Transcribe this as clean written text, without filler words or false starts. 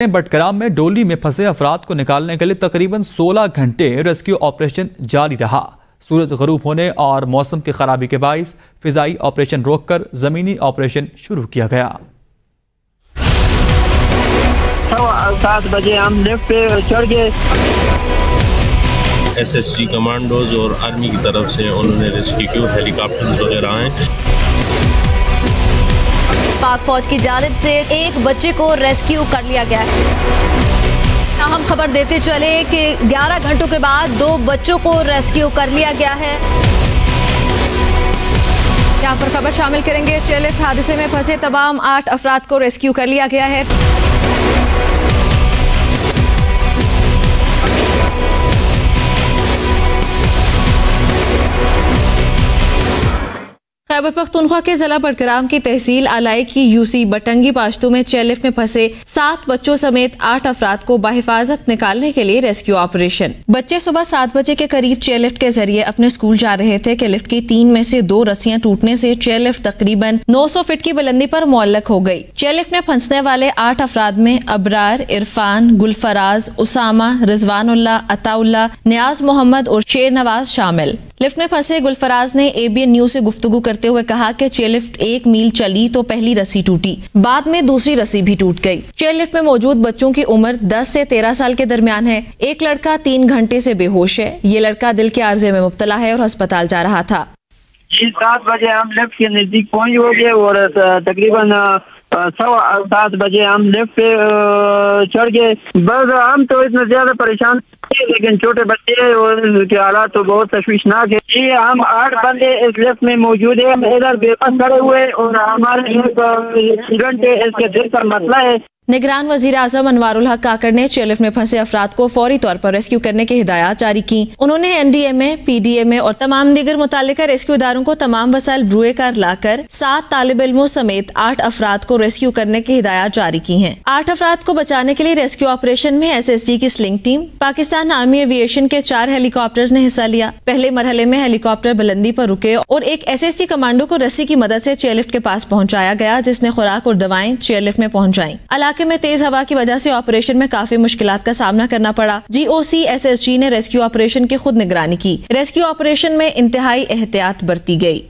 बटग्राम में डोली में फंसे अफराद को निकालने के लिए तकरीबन 16 घंटे रेस्क्यू ऑपरेशन जारी रहा। सूरज गरूब होने और मौसम की खराबी के बाइस फिजाई ऑपरेशन रोककर जमीनी ऑपरेशन शुरू किया गया। 7 बजे हम लिफ्ट पे चढ़ गए। SSG कमांडोज और आर्मी की तरफ से उन्होंने रेस्क्यू हेलीकॉप्टर्स वगैरह आए। पाक फौज की जानिब से एक बच्चे को रेस्क्यू कर लिया गया है। हम खबर देते चले कि 11 घंटों के बाद 2 बच्चों को रेस्क्यू कर लिया गया है। यहाँ पर खबर शामिल करेंगे। चेयरलिफ्ट हादसे में फंसे तमाम 8 अफराद को रेस्क्यू कर लिया गया है। खैबर पख्तूनख्वा के जिला बटग्राम की तहसील आलाई की यूसी बटंगी पाश्तों में चेयरलिफ्ट में फंसे 7 बच्चों समेत 8 अफराद को बाहिफाजत निकालने के लिए रेस्क्यू ऑपरेशन। बच्चे सुबह 7 बजे के करीब चेयरलिफ्ट के जरिए अपने स्कूल जा रहे थे कि लिफ्ट की 3 में से 2 रस्सियां टूटने से चेयरलिफ्ट तकरीबन 900 फीट की बुलंदी पर मुअल्लक हो गई। चेयरलिफ्ट में फंसने वाले 8 अफराद में अबरार, इरफान, गुलफराज, उसामा, रिजवानुल्लाह, अताउल्लाह, नियाज मोहम्मद और शेर नवाज शामिल। लिफ्ट में फंसे गुलफराज ने ABN न्यूज से गुफ्तगू करते हुए कहा कि चेयरलिफ्ट 1 मील चली तो पहली रस्सी टूटी, बाद में दूसरी रस्सी भी टूट गई। चेयरलिफ्ट में मौजूद बच्चों की उम्र 10 से 13 साल के दरमियान है। एक लड़का 3 घंटे से बेहोश है। ये लड़का दिल के आर्जे में मुब्तला है और अस्पताल जा रहा था। 7 बजे हम लिफ्ट के नजदीक पहुंच गए और तकरीबन 7:15 बजे हम लिफ्ट पे चढ़ गए। बस हम तो इतना ज्यादा परेशान थे, लेकिन छोटे बच्चे और उनके हालात तो बहुत तशवीशनाक है। जी हम 8 बंदे इस लिफ्ट में मौजूद है। हम इधर बेबस खड़े हुए और हमारे घंटे इसके दिल का मसला है। निगरान वजीर आजम अनवारुल हक काकड़ ने चेयरलिफ्ट में फंसे अफराद को फौरी तौर पर रेस्क्यू करने की हिदायत जारी की। उन्होंने NDMA, PDMA और तमाम दीगर मुतालिका रेस्क्यू इदारों को तमाम वसाइल ब्रुए कार लाकर 7 तालिब इल्मों समेत 8 अफराद को रेस्क्यू करने की हिदायत जारी की हैं। 8 अफराद को बचाने के लिए रेस्क्यू ऑपरेशन में SSG की sling team, Pakistan army aviation के 4 हेलीकॉप्टर्स ने हिस्सा लिया। पहले मरहले में हेलीकॉप्टर बुलंदी पर रुके और एक SSG कमांडो को रस्सी की मदद से चेयरलिफ्ट के पास पहुंचाया गया, जिसने खुराक और दवाएं चेयरलिफ्ट में पहुंचाई। इलाके में तेज हवा की वजह से ऑपरेशन में काफी मुश्किलात का सामना करना पड़ा। GOC SSG ने रेस्क्यू ऑपरेशन की खुद निगरानी की। रेस्क्यू ऑपरेशन में इंतहाई एहतियात बरती गई।